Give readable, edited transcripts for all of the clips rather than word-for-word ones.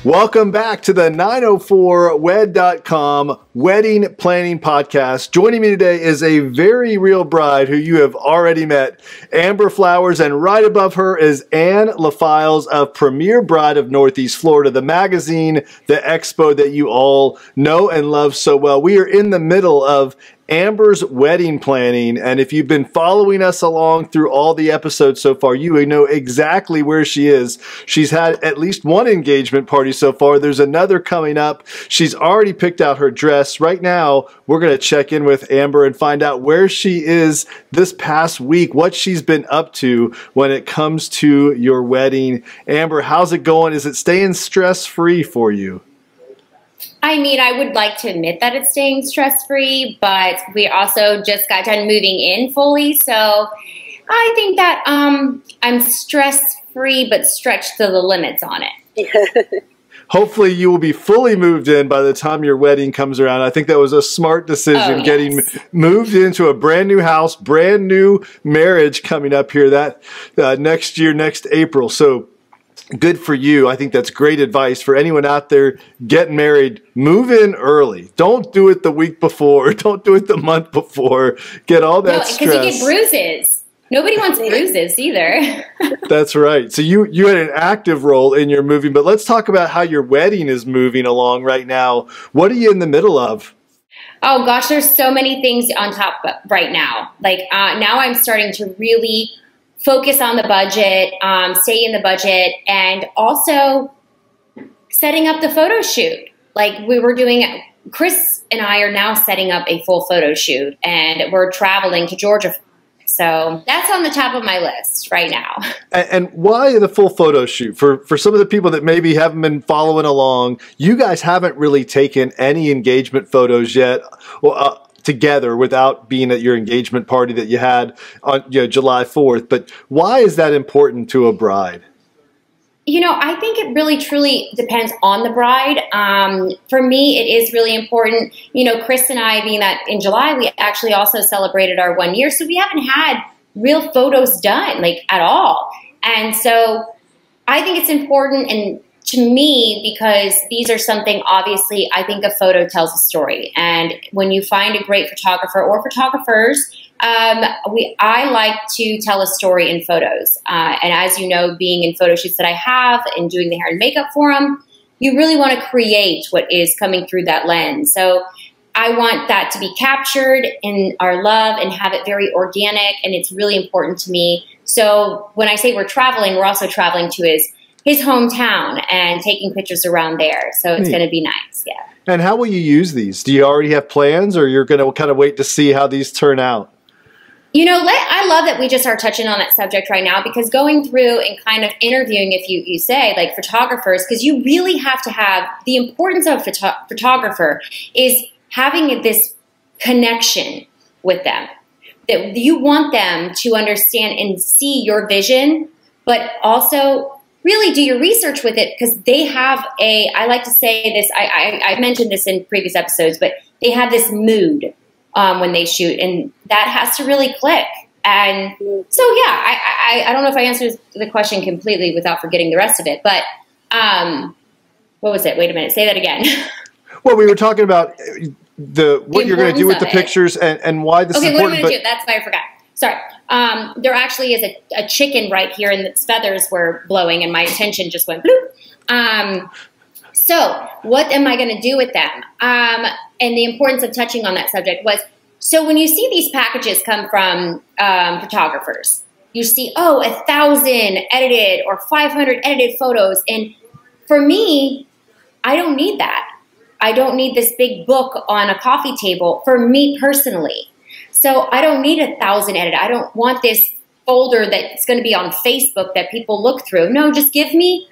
Welcome back to the 904wed.com wedding planning podcast. Joining me today is a very real bride who you have already met, Amber Flowers, and right above her is Ann LaFiles of Premier Bride of Northeast Florida, the magazine, the expo that you all know and love so well. We are in the middle of Amber's wedding planning, and if you've been following us along through all the episodes so far, you know exactly where she is. She's had at least one engagement party so far. There's another coming up. She's already picked out her dress. Right now, we're going to check in with Amber and find out where she is this past week, what she's been up to when it comes to your wedding. Amber, how's it going? Is it staying stress-free for you? I mean, I would like to admit that it's staying stress-free, but we also just got done moving in fully. So I think that I'm stress-free, but stretched to the limits on it. Hopefully you will be fully moved in by the time your wedding comes around. I think that was a smart decision, getting moved into a brand new house, brand new marriage coming up here that next year, next April. So good for you. I think that's great advice for anyone out there getting married. Move in early. Don't do it the week before. Don't do it the month before. Get all that stress. Because you get bruises. Nobody wants bruises either. That's right. So you had an active role in your moving, but let's talk about how your wedding is moving along right now. What are you in the middle of? Oh gosh, there's so many things on top right now. Like now I'm starting to really focus on the budget, stay in the budget, and also setting up the photo shoot. Like we were doing, Chris and I are now setting up a full photo shoot, and we're traveling to Georgia. So that's on the top of my list right now. And why the full photo shoot? For some of the people that maybe haven't been following along, you guys haven't really taken any engagement photos yet. Together without being at your engagement party that you had on July 4th. But why is that important to a bride? You know, I think it really truly depends on the bride. For me, it is really important. You know, Chris and I, being that in July, we actually also celebrated our 1 year. So we haven't had real photos done, like at all. And so I think it's important and to me, because these are something, obviously, I think a photo tells a story. And when you find a great photographer or photographers, I like to tell a story in photos. And as you know, being in photo shoots that I have and doing the hair and makeup for them, you really want to create what is coming through that lens. So I want that to be captured in our love and have it very organic. And it's really important to me. So when I say we're traveling, we're also traveling to his hometown and taking pictures around there. So it's going to be nice. Yeah. And how will you use these? Do you already have plans, or you're going to kind of wait to see how these turn out? You know, I love that we just are touching on that subject right now, because going through and kind of interviewing, if you say, like photographers, because you really have to have, the importance of a photographer is having this connection with them. That you want them to understand and see your vision, but also really do your research with it, because they have I like to say this, I mentioned this in previous episodes, but they have this mood when they shoot, and that has to really click. And so, yeah, I don't know if I answered the question completely without forgetting the rest of it, but what was it? Wait a minute, say that again. Well, we were talking about what you're going to do with the pictures and why this is important. Okay, what am I going to do? That's why I forgot. Sorry. There actually is a chicken right here, and its feathers were blowing, and my attention just went bloop. So what am I going to do with them? And the importance of touching on that subject was, so when you see these packages come from photographers, you see, 1,000 edited or 500 edited photos. And for me, I don't need that. I don't need this big book on a coffee table for me personally. So I don't need 1,000 edited. I don't want this folder that's going to be on Facebook that people look through. No, just give me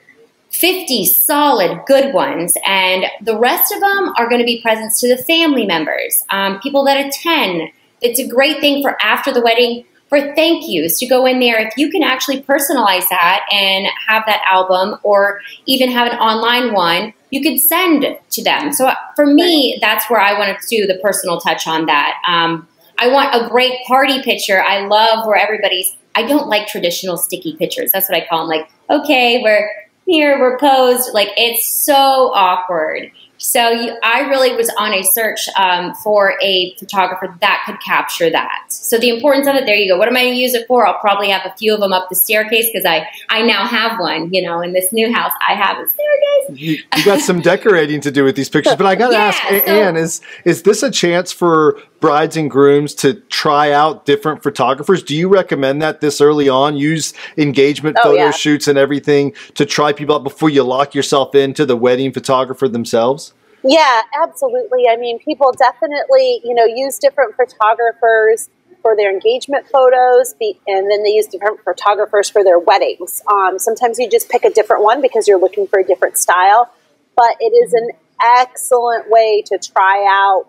50 solid good ones, and the rest of them are going to be presents to the family members, people that attend. It's a great thing for after the wedding, for thank yous, to go in there. If you can actually personalize that and have that album, or even have an online one, you could send to them. So for me, that's where I want to do the personal touch on that. I want a great party picture. I love where everybody's I don't like traditional sticky pictures. That's what I call them. Like, okay, we're here, we're posed. Like, it's so awkward. So I really was on a search for a photographer that could capture that. So the importance of it, there you go. What am I going to use it for? I'll probably have a few of them up the staircase because I now have one, you know, in this new house. I have a staircase. You got some decorating to do with these pictures. But I got to ask, Anne, is this a chance for brides and grooms to try out different photographers? Do you recommend that this early on? Use engagement photo shoots and everything to try people out before you lock yourself into the wedding photographer themselves? Yeah, absolutely. I mean, people definitely, you know, use different photographers for their engagement photos, and then they use different photographers for their weddings. Sometimes you just pick a different one because you're looking for a different style, but it is an excellent way to try out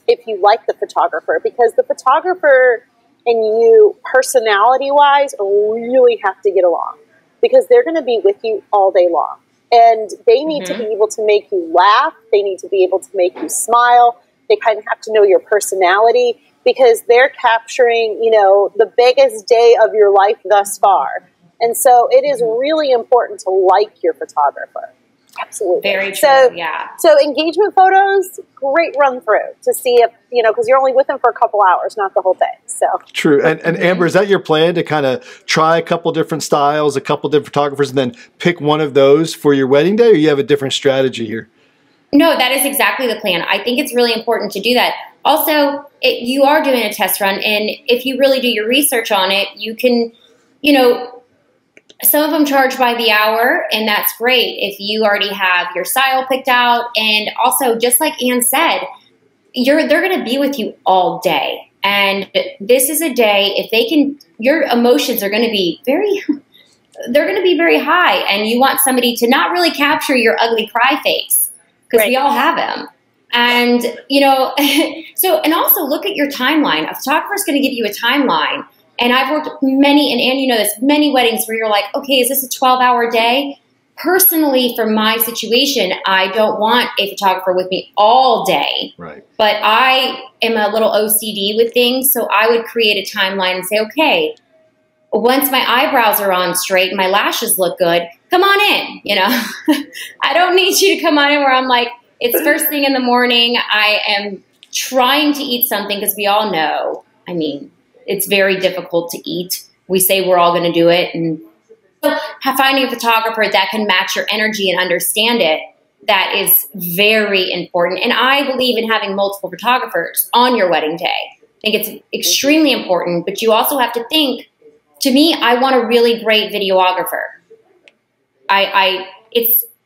if you like the photographer, because the photographer and you, personality-wise, really have to get along because they're going to be with you all day long. And they need to be able to make you laugh. They need to be able to make you smile. They kind of have to know your personality because they're capturing, you know, the biggest day of your life thus far. And so it is really important to like your photographer. Absolutely. Very true, yeah. So engagement photos, great run through to see if, you know, because you're only with them for a couple hours, not the whole day. So true. And Amber, is that your plan to kind of try a couple different styles, a couple different photographers, and then pick one of those for your wedding day, or you have a different strategy here? No, that is exactly the plan. I think it's really important to do that. Also, you are doing a test run, and if you really do your research on it, you can, you know, some of them charge by the hour, and that's great if you already have your style picked out. And also, just like Anne said, they're going to be with you all day. And this is a day, if they can, your emotions are going to be they're going to be very high. And you want somebody to not really capture your ugly cry face because we all have them. And, you know, and also look at your timeline. A photographer is going to give you a timeline. And I've worked many, and Anne, you know this, many weddings where you're like, okay, is this a 12-hour day? Personally, for my situation, I don't want a photographer with me all day. Right. But I am a little OCD with things, so I would create a timeline and say, okay, once my eyebrows are on straight and my lashes look good, come on in, you know. I don't need you to come on in where I'm like, it's first thing in the morning. I am trying to eat something because we all know, I mean, it's very difficult to eat. We say we're all going to do it. And so finding a photographer that can match your energy and understand it, that is very important. And I believe in having multiple photographers on your wedding day. I think it's extremely important, but you also have to think, to me, I want a really great videographer.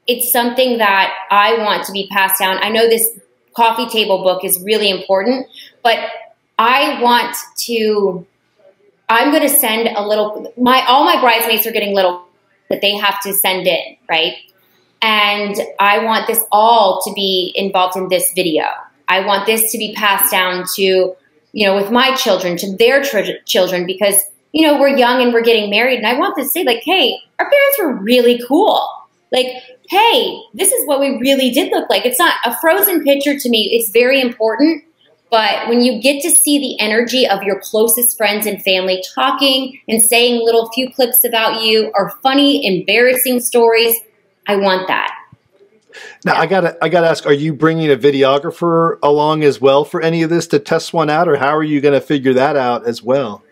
It's something that I want to be passed down. I know this coffee table book is really important, but I'm going to send a little, all my bridesmaids are getting little that they have to send in, right? And I want this all to be involved in this video. I want this to be passed down to, you know, with my children, to their children, because, you know, we're young and we're getting married. And I want to say, like, hey, our parents were really cool. Like, hey, this is what we really did look like. It's not a frozen picture to me. It's very important. But when you get to see the energy of your closest friends and family talking and saying little few clips about you or funny, embarrassing stories, I want that. Now, I gotta ask, are you bringing a videographer along as well for any of this to test one out, or how are you going to figure that out as well?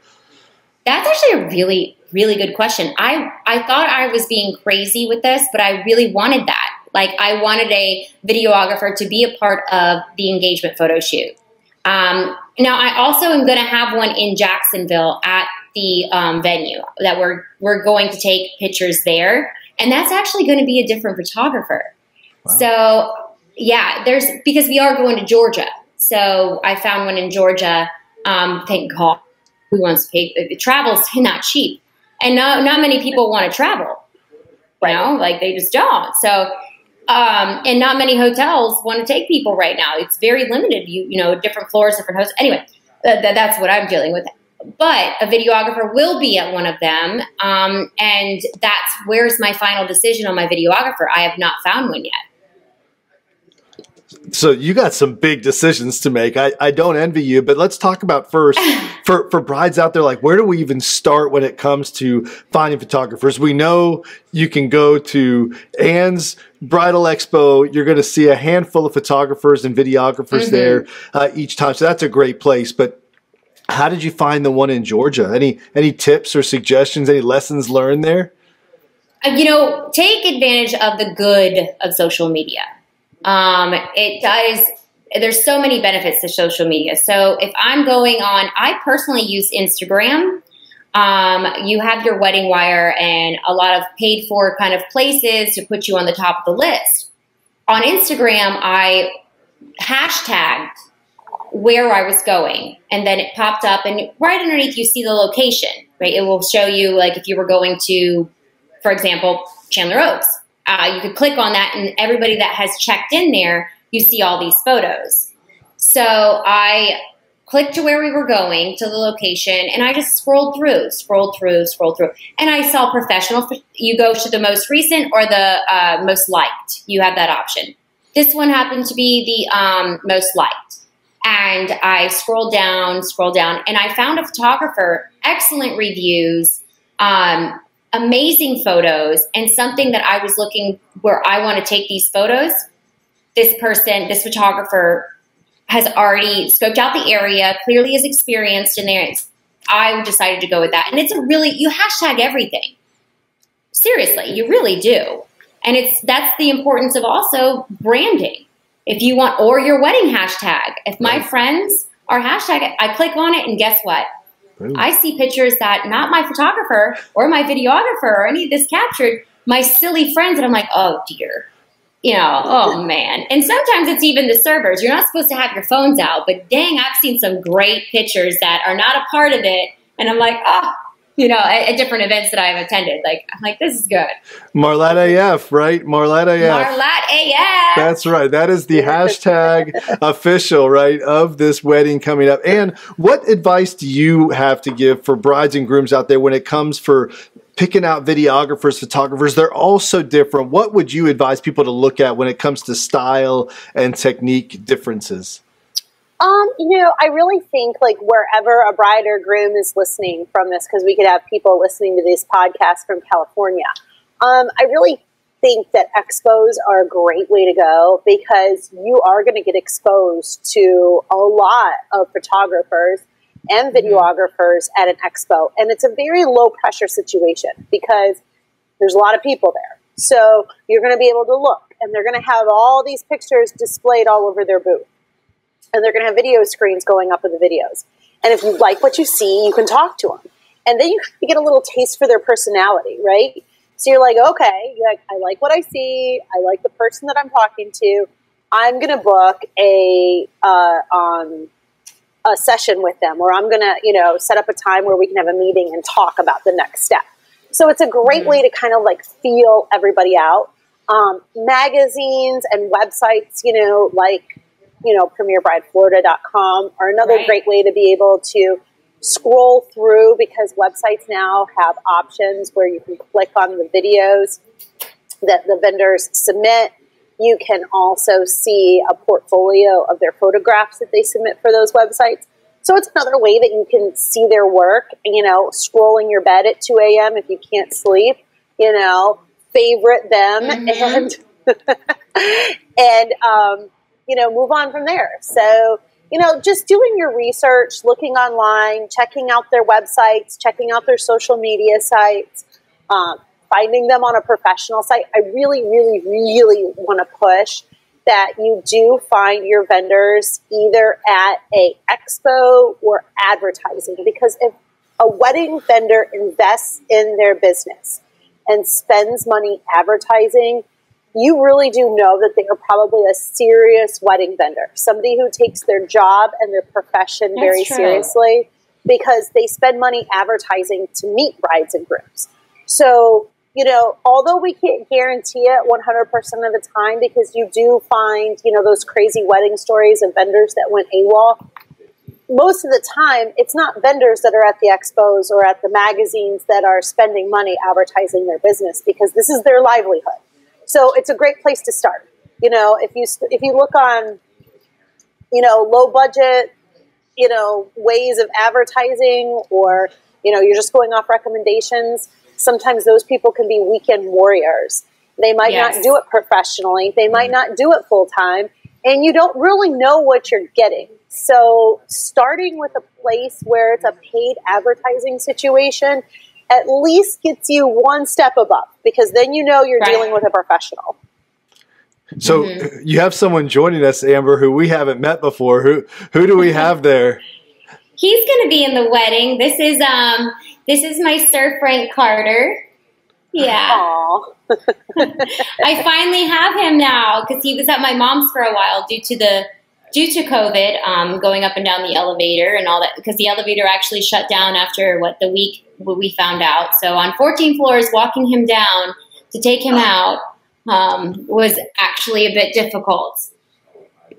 That's actually a really, really good question. I thought I was being crazy with this, but I really wanted that. Like, I wanted a videographer to be a part of the engagement photo shoot. Now, I also am going to have one in Jacksonville at the venue that we're going to take pictures there. And that's actually going to be a different photographer. Wow. So, yeah, because we are going to Georgia. So I found one in Georgia. Thank God. Who wants to pay? Travel's not cheap. And not many people want to travel. You know, like they just don't. So, and not many hotels want to take people right now. It's very limited. You know, different floors, different hosts. Anyway, that's what I'm dealing with. But a videographer will be at one of them. And where's my final decision on my videographer. I have not found one yet. So you got some big decisions to make. I don't envy you, but let's talk about first for brides out there, like where do we even start when it comes to finding photographers? We know you can go to Anne's Bridal Expo. You're going to see a handful of photographers and videographers there each time. So that's a great place. But how did you find the one in Georgia? Any tips or suggestions, any lessons learned there? Take advantage of the good of social media. There's so many benefits to social media. So if I'm going on, I personally use Instagram. You have your wedding wire and a lot of paid for kind of places to put you on the top of the list. On Instagram, I hashtagged where I was going, and then it popped up, and right underneath you see the location, right? It will show you, like, if you were going to, for example, Chandler Oaks, you could click on that, and everybody that has checked in there, you see all these photos. So I clicked to where we were going, to the location, and I just scrolled through, and I saw professional. You go to the most recent or the most liked. You have that option. This one happened to be the most liked. And I scrolled down, and I found a photographer, excellent reviews, amazing photos, and something that I was looking where I want to take these photos. This photographer has already scoped out the area, clearly is experienced in there. I decided to go with that. And you hashtag everything. Seriously, you really do. And that's the importance of also branding. If you want, or your wedding hashtag. If my friends are hashtag, I click on it, and guess what? Ooh. I see pictures that not my photographer or my videographer or any of this captured, my silly friends, and I'm like, oh dear. Oh man. And sometimes it's even the servers. You're not supposed to have your phones out, but dang, I've seen some great pictures that are not a part of it. And I'm like, at different events that I've attended. I'm like, this is good. Marlette AF, right? Marlette AF. Marlette AF. That's right. That is the hashtag official, right, of this wedding coming up. And what advice do you have to give for brides and grooms out there when it comes for picking out videographers, photographers? They're all so different. What would you advise people to look at when it comes to style and technique differences? I really think wherever a bride or groom is listening from this, because we could have people listening to this podcast from California. I really think that expos are a great way to go because you are going to get exposed to a lot of photographers and videographers at an expo. And it's a very low pressure situation because there's a lot of people there. So you're going to be able to look, and they're going to have all these pictures displayed all over their booth. And they're going to have video screens going up with the videos. And if you like what you see, you can talk to them. And then you get a little taste for their personality, right? So you're like, okay, I like what I see. I like the person that I'm talking to. I'm going to book a session with them, or I'm going to, set up a time where we can have a meeting and talk about the next step. So it's a great way to kind of feel everybody out. Magazines and websites, PremierBrideFlorida.com are another great way to be able to scroll through, because websites now have options where you can click on the videos that the vendors submit. You can also see a portfolio of their photographs that they submit for those websites. So it's another way that you can see their work, scrolling your bed at 2 a.m. if you can't sleep, favorite them and move on from there. So, just doing your research, looking online, checking out their websites, checking out their social media sites, finding them on a professional site. I really, really, really want to push that you do find your vendors either at a expo or advertising, because if a wedding vendor invests in their business and spends money advertising, you really do know that they are probably a serious wedding vendor, somebody who takes their job and their profession very seriously, because they spend money advertising to meet brides and grooms. So, although we can't guarantee it 100% of the time, because you do find, those crazy wedding stories of vendors that went AWOL, most of the time, it's not vendors that are at the expos or at the magazines that are spending money advertising their business, because this is their livelihood. So it's a great place to start. You know, if you look on, you know, low budget, you know, ways of advertising, or, you know, you're just going off recommendations, sometimes those people can be weekend warriors. They might not do it professionally. They might not do it full time, and you don't really know what you're getting. So starting with a place where it's a paid advertising situation at least gets you one step above, because then you know you're dealing with a professional. So you have someone joining us, Amber, who we haven't met before. Who do we have there? He's going to be in the wedding. This is my Sir Frank Carter. Yeah. Aww. I finally have him now, because he was at my mom's for a while due to COVID, going up and down the elevator and all that, because the elevator actually shut down after the week we found out. So on 14 floors, walking him down to take him out was actually a bit difficult.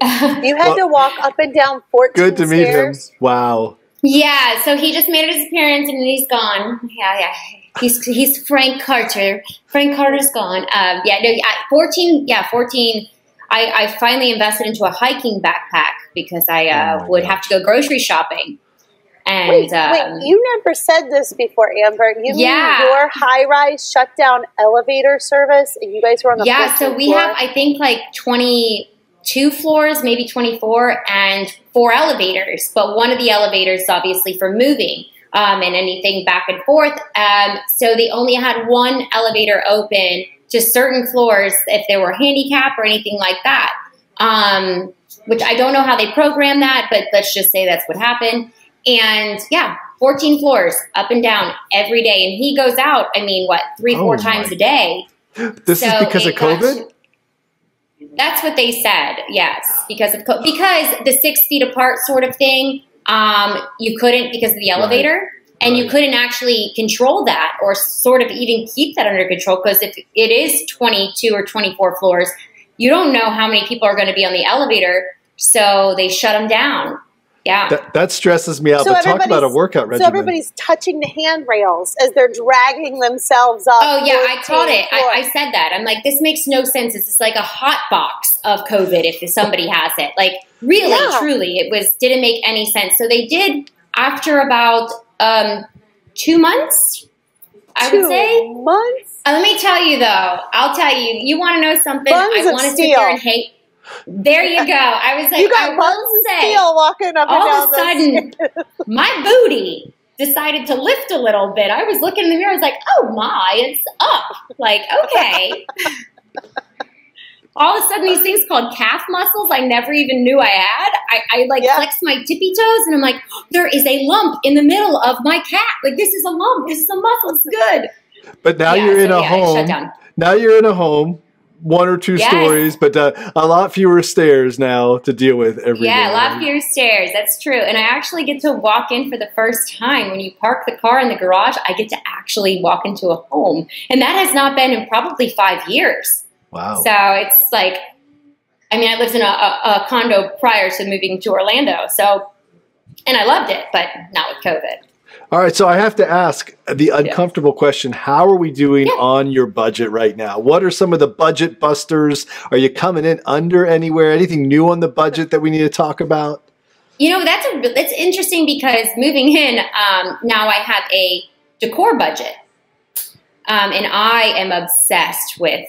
You had to walk up and down 14 Good to meet him. stairs? Wow. Yeah, so he just made his appearance and he's gone. Yeah. He's Frank Carter. Frank Carter's gone. 14. I finally invested into a hiking backpack because I would have to go grocery shopping. And wait, you never said this before, Amber. You mean your high-rise shut down elevator service, and you guys were on the 14th so we floor? have, I think, like 22 floors, maybe 24, and 4 elevators. But one of the elevators is obviously for moving and anything back and forth. So they only had one elevator open to certain floors if they were handicap or anything like that. Which I don't know how they program that, but let's just say that's what happened. And 14 floors up and down every day. And he goes out, 3-4 times a day. This is because of COVID? That's what they said, yes. Because the 6 feet apart sort of thing, you couldn't because of the elevator. And you couldn't actually control that or sort of even keep that under control, because if it is 22 or 24 floors, you don't know how many people are going to be on the elevator. So they shut them down. Yeah. That stresses me out. So but talk about a workout regimen. So everybody's touching the handrails as they're dragging themselves up. Oh, yeah, I caught it. I said that. I'm like, this makes no sense. This is like a hot box of COVID if somebody has it. Like, really, truly, it didn't make any sense. So they did, after about 2 months, I would say. 2 months? Let me tell you, though. I'll tell you. You want to know something? Buns I want to sit there and hate. There you go. I was like, you got buns of steel walking up and down. All of a sudden, my booty decided to lift a little bit. I was looking in the mirror. I was like, oh my, it's up. Like, okay. All of a sudden, these things called calf muscles I never even knew I had. I flexed my tippy toes, and I'm like, oh, there is a lump in the middle of my calf. Like, this is a lump. This is a muscle. It's good. But now you're in a home. Now you're in a home. 1 or 2 stories, but a lot fewer stairs now to deal with every day. Yeah, a lot fewer stairs. That's true. And I actually get to walk in for the first time. When you park the car in the garage, I get to actually walk into a home. And that has not been in probably 5 years. Wow. So it's like, I lived in a condo prior to moving to Orlando. So, and I loved it, but not with COVID. All right, so I have to ask the uncomfortable question. How are we doing on your budget right now? What are some of the budget busters? Are you coming in under anywhere? Anything new on the budget that we need to talk about? You know, that's interesting, because moving in, now I have a decor budget. And I am obsessed with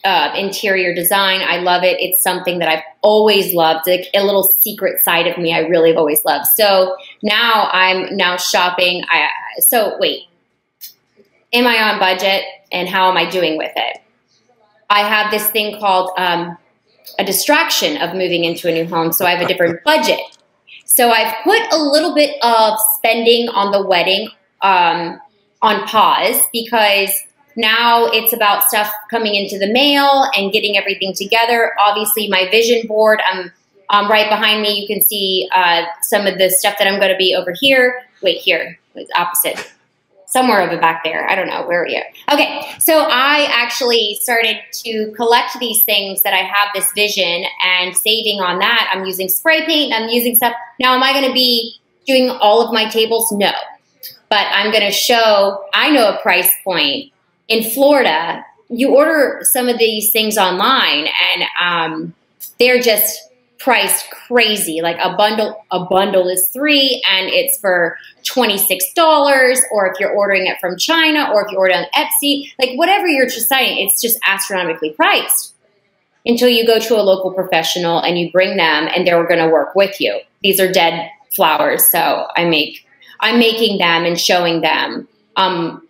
interior design. I love it. It's something that I've always loved, like a little secret side of me I really have always loved. So now I'm shopping. So wait, am I on budget, and how am I doing with it? I have this thing called a distraction of moving into a new home. So I have a different budget. So I've put a little bit of spending on the wedding on pause, because now it's about stuff coming into the mail and getting everything together. Obviously, my vision board, I'm right behind me. You can see some of the stuff that I'm going to be over here. Wait, here. It's opposite. Somewhere over back there. I don't know. Where are you? Okay. So I actually started to collect these things that I have this vision and saving on that. I'm using spray paint. I'm using stuff. Now, am I going to be doing all of my tables? No. But I'm going to show, I know a price point in Florida, you order some of these things online and they're just priced crazy. Like a bundle is 3 and it's for $26. Or if you're ordering it from China, or if you order on Etsy, like whatever you're deciding, it's just astronomically priced until you go to a local professional and you bring them and they're going to work with you. These are dead flowers, so I'm making them and showing them,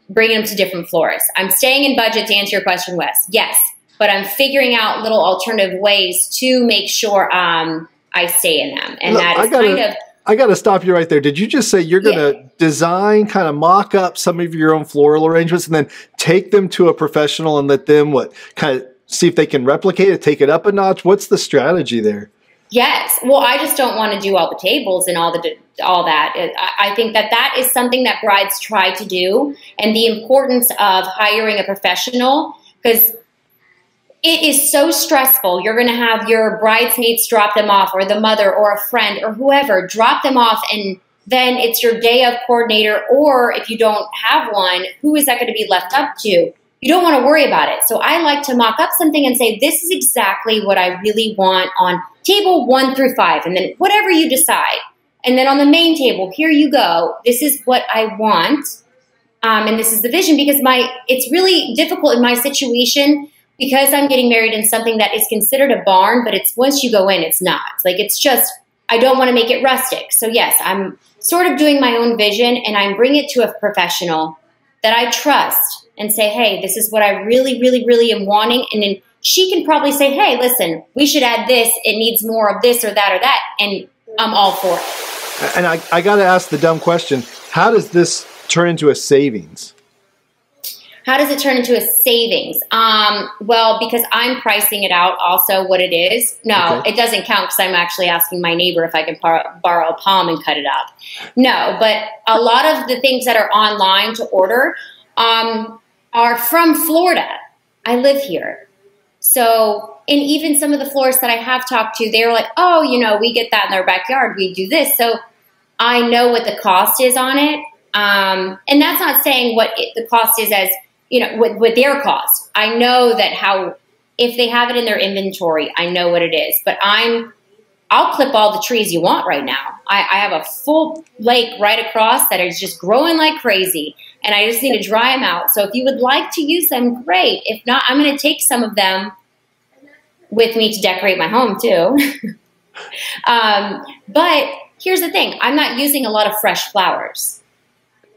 bringing them to different florists. I'm staying in budget, to answer your question, Wes. Yes, but I'm figuring out little alternative ways to make sure I stay in them. And Look, that is I got to stop you right there. Did you just say you're going to design, kind of mock up some of your own floral arrangements and then take them to a professional and let them kind of see if they can replicate it, take it up a notch? What's the strategy there? Yes. Well, I just don't want to do all the tables and all that. I think that is something that brides try to do, and the importance of hiring a professional, because it is so stressful. You're going to have your bridesmaids drop them off, or the mother or a friend or whoever drop them off, and then it's your day of coordinator, or if you don't have one, who is that going to be left up to? You don't want to worry about it. So I like to mock up something and say, this is exactly what I really want on table 1 through 5, and then whatever you decide. And then on the main table, here you go. This is what I want, and this is the vision, because it's really difficult in my situation, because I'm getting married in something that is considered a barn, but it's once you go in, it's not. Like, it's just, I don't want to make it rustic. So yes, I'm sort of doing my own vision, and I'm bringing it to a professional that I trust and say, hey, this is what I really, really, really am wanting. And then she can probably say, hey, listen, we should add this. It needs more of this or that. And I'm all for it. And I got to ask the dumb question. How does this turn into a savings? How does it turn into a savings? Well, because I'm pricing it out also what it is. No, okay. It doesn't count because I'm actually asking my neighbor if I can borrow a palm and cut it up. No, but a lot of the things that are online to order are from Florida. I live here. So, and even some of the florists that I have talked to, they're like, oh, we get that in our backyard. We do this. So I know what the cost is on it. And that's not saying what the cost is as, with their cost. I know that if they have it in their inventory, I know what it is. But I'll clip all the trees you want right now. I have a full lake right across that is just growing like crazy. And I just need to dry them out. So if you would like to use them, great. If not, I'm going to take some of them with me to decorate my home too. But here's the thing. I'm not using a lot of fresh flowers.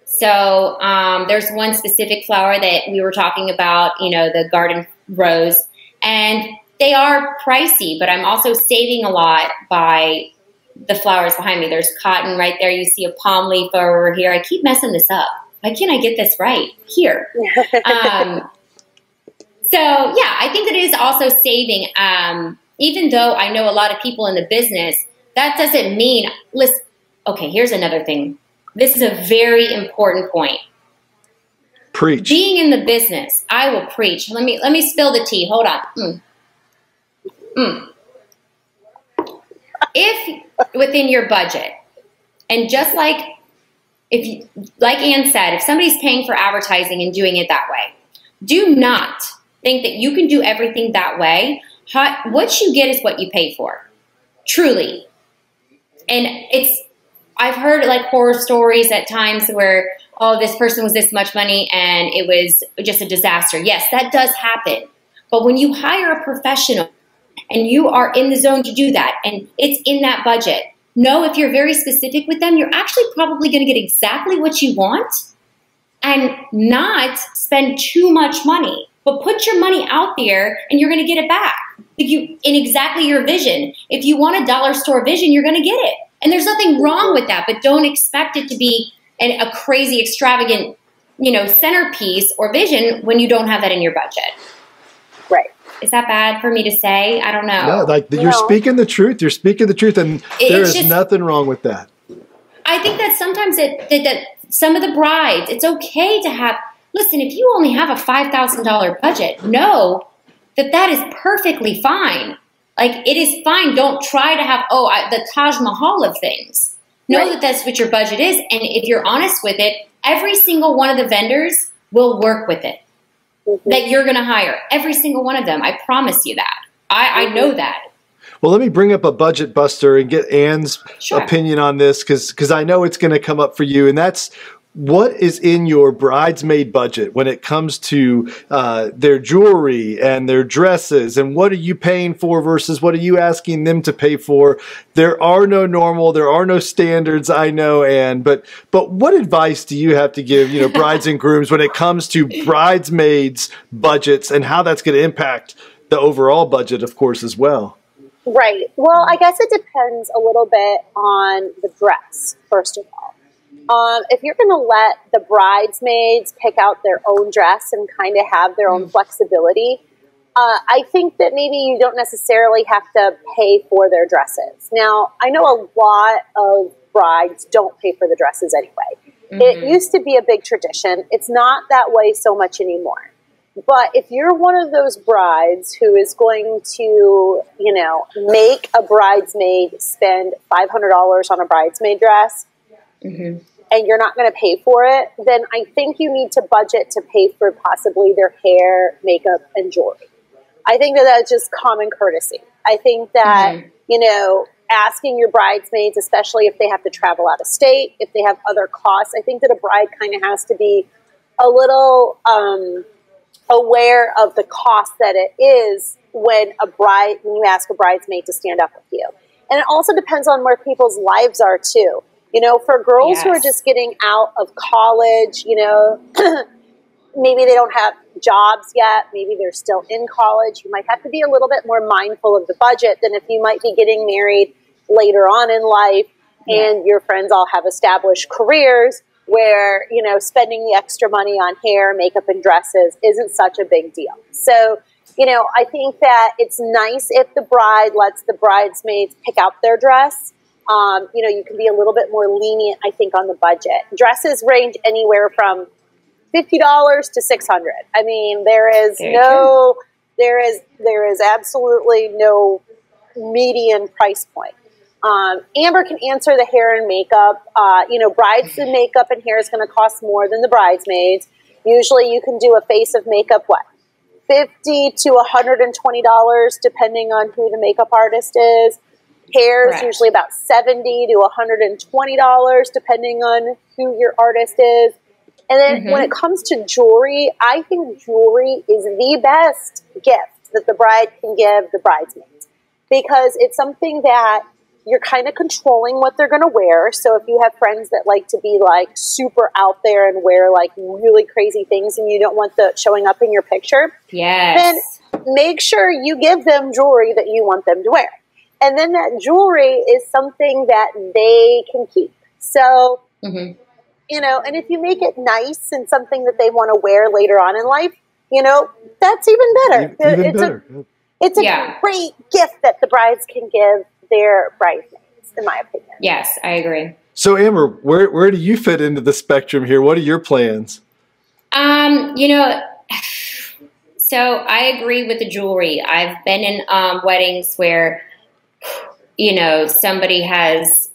So there's one specific flower that we were talking about, the garden rose. And they are pricey, but I'm also saving a lot by the flowers behind me. There's cotton right there. You see a palm leaf over here. I keep messing this up. Why can't I get this right? Here. So, yeah, I think that it is also saving. Even though I know a lot of people in the business, that doesn't mean, listen, okay, here's another thing. This is a very important point. Preach. Being in the business, I will preach. Let me spill the tea. Hold on. If within your budget, and just like Ann said, if somebody's paying for advertising and doing it that way, do not think that you can do everything that way. What you get is what you pay for, truly. And I've heard like horror stories at times where, oh, this person was this much money and it was just a disaster. Yes, that does happen. But when you hire a professional and you are in the zone to do that and it's in that budget, know if you're very specific with them, you're actually probably going to get exactly what you want and not spend too much money. But put your money out there and you're going to get it back. In exactly your vision. If you want a dollar store vision, you're going to get it. And there's nothing wrong with that, but don't expect it to be a crazy, extravagant, centerpiece or vision when you don't have that in your budget. Right. Is that bad for me to say? I don't know. No, you're speaking the truth. You're speaking the truth, and there is nothing wrong with that. I think that sometimes that some of the brides, it's okay to have. Listen, if you only have a $5,000 budget, know that is perfectly fine. Like, it is fine. Don't try to have the Taj Mahal of things. Know that that's what your budget is, and if you're honest with it, every single one of the vendors will work with it. that you're going to hire. Every single one of them. I promise you that. I know that. Well, let me bring up a budget buster and get Anne's opinion on this, because I know it's going to come up for you. And that's, what is in your bridesmaid budget when it comes to their jewelry and their dresses, and what are you paying for versus what are you asking them to pay for? There are no standards, I know, Anne, but what advice do you have to give, brides and grooms when it comes to bridesmaids' budgets and how that's going to impact the overall budget, of course, as well? Right. Well, I guess it depends a little bit on the dress, first of all. If you're going to let the bridesmaids pick out their own dress and kind of have their own flexibility, I think that maybe you don't necessarily have to pay for their dresses. Now, I know a lot of brides don't pay for the dresses anyway. It used to be a big tradition. It's not that way so much anymore. But if you're one of those brides who is going to, make a bridesmaid spend $500 on a bridesmaid dress, and you're not going to pay for it, then I think you need to budget to pay for possibly their hair, makeup, and jewelry. I think that that's just common courtesy. I think that, asking your bridesmaids, especially if they have to travel out of state, if they have other costs, I think that a bride kind of has to be a little aware of the cost that it is when you ask a bridesmaid to stand up with you. And it also depends on where people's lives are too. For girls who are just getting out of college, maybe they don't have jobs yet. Maybe they're still in college. You might have to be a little bit more mindful of the budget than if you might be getting married later on in life and your friends all have established careers where, spending the extra money on hair, makeup, and dresses isn't such a big deal. So, I think that it's nice if the bride lets the bridesmaids pick out their dress. You can be a little bit more lenient, I think, on the budget. Dresses range anywhere from $50 to $600. I mean, there is absolutely no median price point. Amber can answer the hair and makeup. Brides and makeup and hair is going to cost more than the bridesmaids. Usually, you can do a face of makeup, $50 to $120, depending on who the makeup artist is. Hair is usually about $70 to $120, depending on who your artist is. And then when it comes to jewelry, I think jewelry is the best gift that the bride can give the bridesmaids, because it's something that you're kind of controlling what they're going to wear. So if you have friends that like to be super out there and wear really crazy things and you don't want that showing up in your picture, then make sure you give them jewelry that you want them to wear. And then that jewelry is something that they can keep. So, and if you make it nice and something that they want to wear later on in life, that's even better. It's a great gift that the brides can give their bridesmaids, in my opinion. Yes, I agree. So, Amber, where do you fit into the spectrum here? What are your plans? So I agree with the jewelry. I've been in weddings where somebody has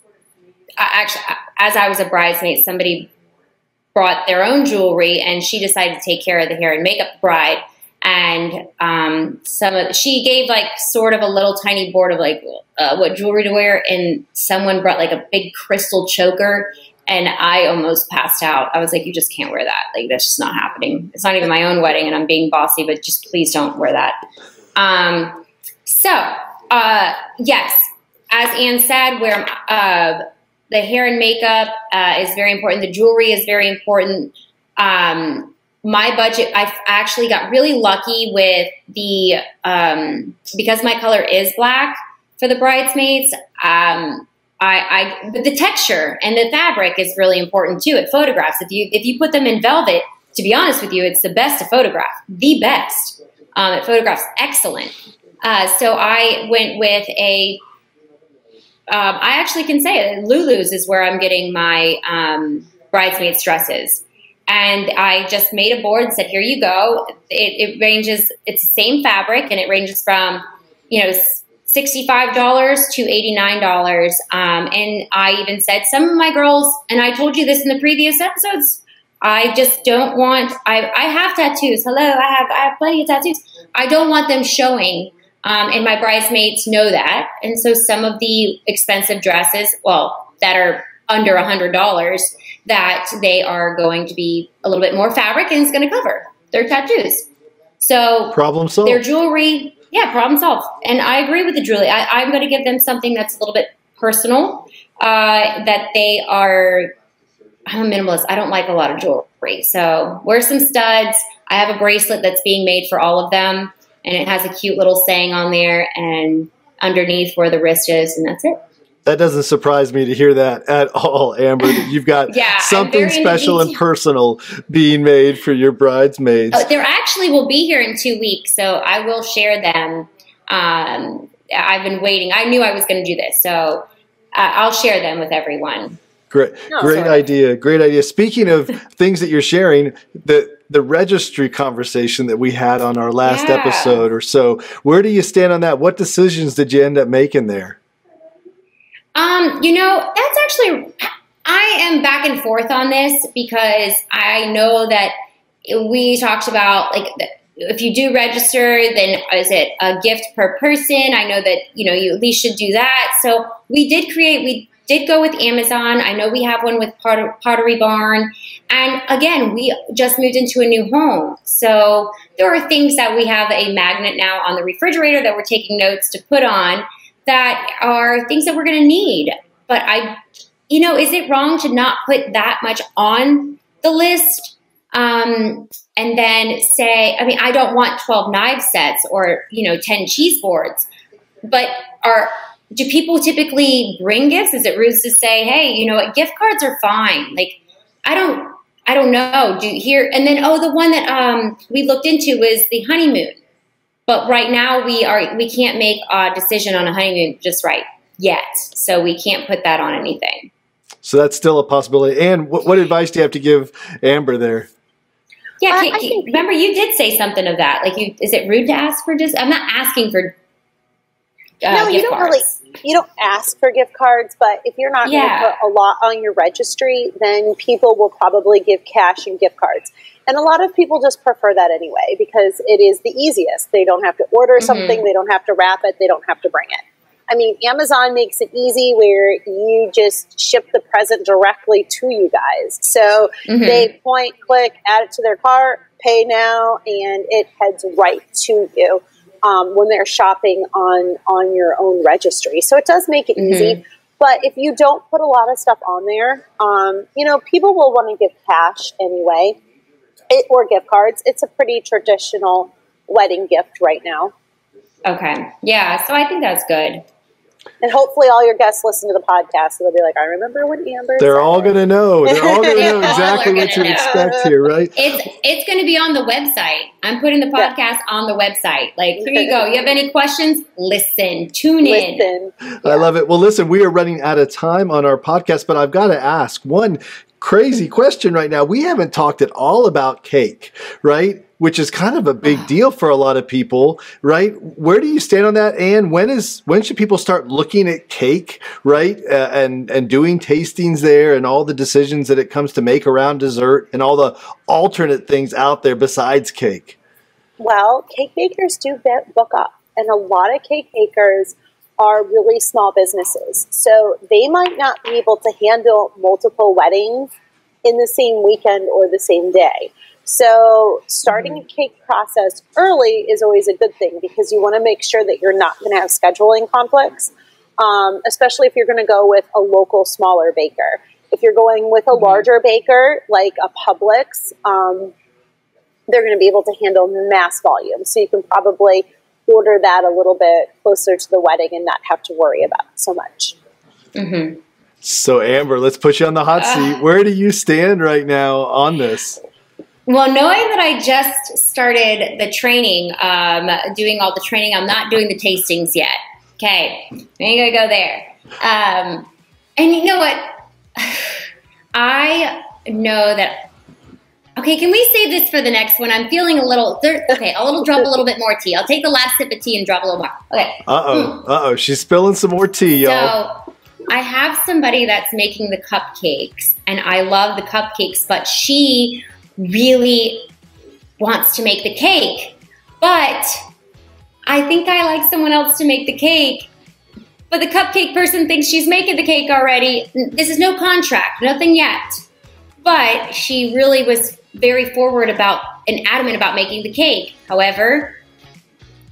actually, as I was a bridesmaid, somebody brought their own jewelry and she decided to take care of the hair and makeup bride. And she gave sort of a little tiny board of what jewelry to wear. And someone brought a big crystal choker and I almost passed out. I was like, you just can't wear that. That's just not happening. It's not even my own wedding and I'm being bossy, but just please don't wear that. Yes. As Anne said, where the hair and makeup is very important. The jewelry is very important. My budget, I actually got really lucky with the, because my color is black for the bridesmaids, but the texture and the fabric is really important too. It photographs. If you put them in velvet, to be honest with you, it's the best to photograph. The best. It photographs excellent. So I went with I actually can say it. Lulu's is where I'm getting my bridesmaids dresses. And I just made a board and said, here you go. It ranges, it's the same fabric, and it ranges from, $65 to $89. And I even said some of my girls, and I told you this in the previous episodes, I just don't want, I have tattoos. Hello, I have plenty of tattoos. I don't want them showing. And my bridesmaids know that. And so some of the expensive dresses, well, that are under $100, that they are going to be a little bit more fabric and it's going to cover their tattoos. So problem solved. Their jewelry, problem solved. And I agree with the jewelry. I'm going to give them something that's a little bit personal, that they are, I'm a minimalist. I don't like a lot of jewelry. So wear some studs. I have a bracelet that's being made for all of them. And it has a cute little saying on there and underneath where the wrist is. And that's it. That doesn't surprise me to hear that at all, Amber, that you've got something special and personal being made for your bridesmaids. Oh, there actually will be here in 2 weeks. So I will share them. I've been waiting. I knew I was going to do this. So I'll share them with everyone. Great idea. Great idea. Speaking of things that you're sharing, the registry conversation that we had on our last episode or so, where do you stand on that? What decisions did you end up making there? That's actually, I am back and forth on this because I know that we talked about, like, if you do register, then is it a gift per person? I know that, you at least should do that. So we did go with Amazon. I know we have one with Pottery Barn. And again, we just moved into a new home. So there are things that we have a magnet now on the refrigerator that we're taking notes to put on that are things that we're going to need. But is it wrong to not put that much on the list? And then say, I don't want 12 knife sets or, 10 cheese boards, but do people typically bring gifts? Is it rude to say, hey, gift cards are fine? Like, I don't know. And then, the one that we looked into was the honeymoon. But right now we can't make a decision on a honeymoon just right yet. So we can't put that on anything. So that's still a possibility. And what advice do you have to give Amber there? Yeah, remember you did say something of that. Like, is it rude to ask for I'm not asking for no, you don't cards. You don't ask for gift cards, but if you're not going to put a lot on your registry, then people will probably give cash and gift cards. And a lot of people just prefer that anyway because it is the easiest. They don't have to order something. They don't have to wrap it. They don't have to bring it. Amazon makes it easy where you just ship the present directly to you guys. So they point, click, add it to their cart, pay now, and it heads right to you when they're shopping on your own registry. So it does make it easy. But if you don't put a lot of stuff on there, people will want to give cash anyway. Or gift cards. It's a pretty traditional wedding gift right now. Okay. Yeah. So I think that's good. And hopefully all your guests listen to the podcast. So they'll be like, I remember when Amber They're all going to know. They're all going to know exactly what to expect here, right? It's going to be on the website. I'm putting the podcast on the website. Like, here you go. You have any questions? Listen. Tune in. I love it. Well, listen, we are running out of time on our podcast, but I've got to ask one crazy question right now. We haven't talked at all about cake, right? Which is kind of a big deal for a lot of people, right? Where do you stand on that? And when should people start looking at cake, right? And doing tastings there and all the decisions that it comes to make around dessert and all the alternate things out there besides cake? Well, cake bakers do book up, and a lot of cake bakers are really small businesses. So they might not be able to handle multiple weddings in the same weekend or the same day. So starting a cake process early is always a good thing because you want to make sure that you're not going to have scheduling conflicts, especially if you're going to go with a local smaller baker. If you're going with a larger baker, like a Publix, they're going to be able to handle mass volume. So you can probably order that a little bit closer to the wedding and not have to worry about it so much. So Amber, let's put you on the hot seat. Where do you stand right now on this? Well, knowing that I just started the training, doing all the training, I'm not doing the tastings yet. Okay, we ain't gonna go there. And you know what? I know that. Okay, can we save this for the next one? I'm feeling a little. Okay, I'll drop a little bit more tea. I'll take the last sip of tea and drop a little more. Okay. Uh oh, she's spilling some more tea, y'all. So I have somebody that's making the cupcakes, and I love the cupcakes, but she really wants to make the cake. But I think I like someone else to make the cake. But the cupcake person thinks she's making the cake already. This is no contract, nothing yet. But she really was very forward about and adamant about making the cake. However,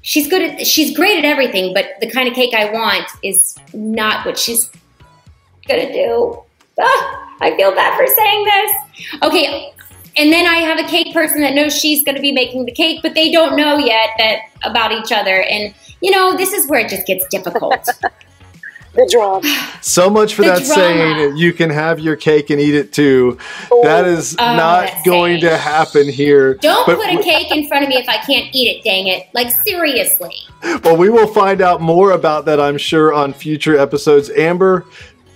she's great at everything, but the kind of cake I want is not what she's gonna do. I feel bad for saying this. Okay, and then I have a cake person that knows she's gonna be making the cake, but they don't know yet about each other. And you know, this is where it just gets difficult. The drama. So much for that saying, you can have your cake and eat it too. That is not going to happen here. Don't put a cake in front of me if I can't eat it, dang it. Like, seriously. Well, we will find out more about that, I'm sure, on future episodes. Amber,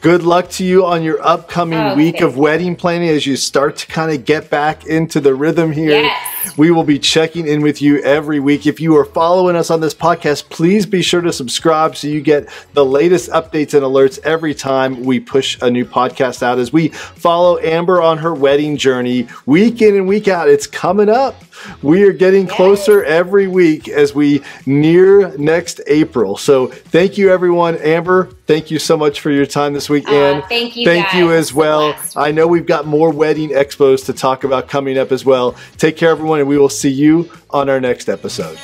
good luck to you on your upcoming week of wedding planning as you start to kind of get back into the rhythm here. Yes. We will be checking in with you every week. If you are following us on this podcast, please be sure to subscribe so you get the latest updates and alerts every time we push a new podcast out as we follow Amber on her wedding journey week in and week out. It's coming up. We are getting closer every week as we near next April. So thank you, everyone. Amber, thank you so much for your time this week. And thank you you as well. I know we've got more wedding expos to talk about coming up as well. Take care, everyone, and we will see you on our next episode.